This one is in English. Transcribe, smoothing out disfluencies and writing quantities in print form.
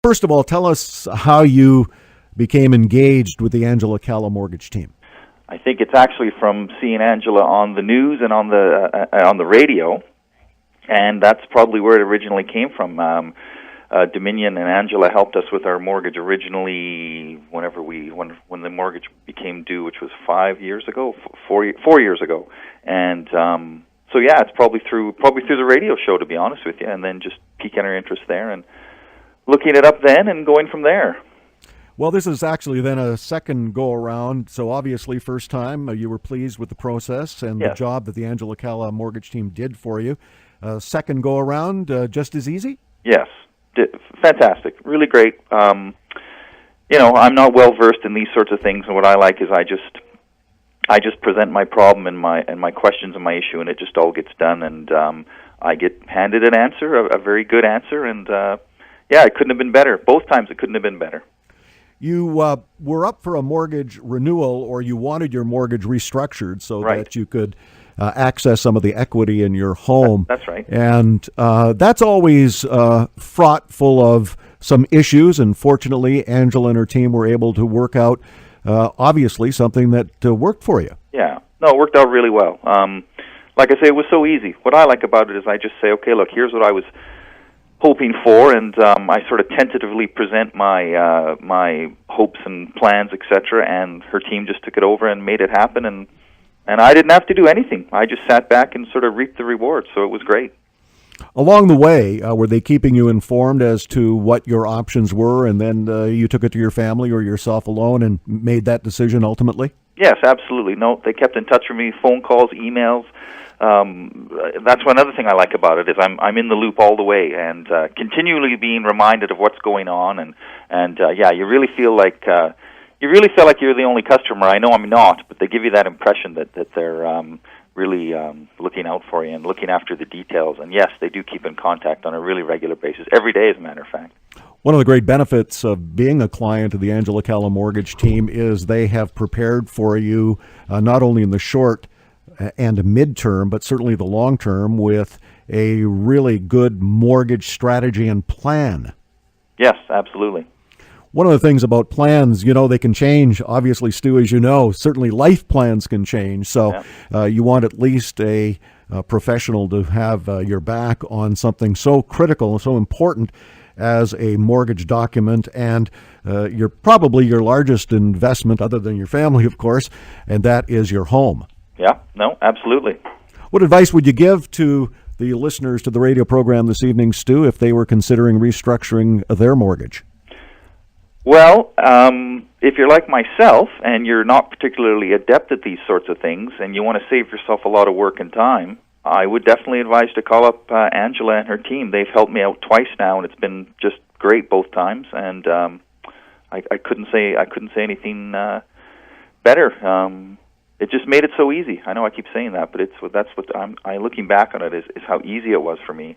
First of all, tell us how you became engaged with the Angela Calla Mortgage Team. I think it's actually from seeing Angela on the news and on the radio, and that's probably where it originally came from. Dominion and Angela helped us with our mortgage originally when the mortgage became due, which was 4 years ago, and so yeah, it's probably through the radio show, to be honest with you, and then just piquing our interest there and looking it up then and going from there. Well, this is actually then a second go-around, so obviously first time you were pleased with the process and Yes. the job that the Angela Calla Mortgage Team did for you. Second go-around, just as easy? Yes, fantastic, really great. I'm not well versed in these sorts of things, and what I like is I just present my problem and my questions and my issue, and it just all gets done, and I get handed an answer, a very good answer, and yeah, it couldn't have been better. Both times it couldn't have been better. You were up for a mortgage renewal, or you wanted your mortgage restructured so Right. that you could access some of the equity in your home. That's right. And that's always fraught full of some issues, and fortunately, Angela and her team were able to work out, obviously, something that worked for you. Yeah. No, it worked out really well. Like I say, it was so easy. What I like about it is I just say, okay, look, here's what I was hoping for, and I sort of tentatively present my hopes and plans, etc., and her team just took it over and made it happen, and I didn't have to do anything. I just sat back and sort of reaped the rewards, so it was great. Along the way, were they keeping you informed as to what your options were, and then you took it to your family or yourself alone and made that decision ultimately? Yes, absolutely. No, they kept in touch with me, phone calls, emails. That's one other thing I like about it is I'm in the loop all the way and continually being reminded of what's going on, and yeah, you really feel like you're the only customer. I know I'm not, but they give you that impression that they're really looking out for you and looking after the details. And yes, they do keep in contact on a really regular basis, every day, as a matter of fact. One of the great benefits of being a client of the Angela Calla Mortgage Team is they have prepared for you not only in the short and midterm, but certainly the long term with a really good mortgage strategy and plan. Yes, absolutely. One of the things about plans, they can change. Obviously, Stu, as you know, certainly life plans can change. So you want at least a professional to have your back on something so critical and so important as a mortgage document, and probably your largest investment, other than your family, of course, and that is your home. Yeah, no, absolutely. What advice would you give to the listeners to the radio program this evening, Stu, if they were considering restructuring their mortgage? Well, if you're like myself and you're not particularly adept at these sorts of things and you want to save yourself a lot of work and time, I would definitely advise to call up Angela and her team. They've helped me out twice now, and it's been just great both times. And I couldn't say anything better. It just made it so easy. I know I keep saying that, but that's what I'm looking back on it is how easy it was for me.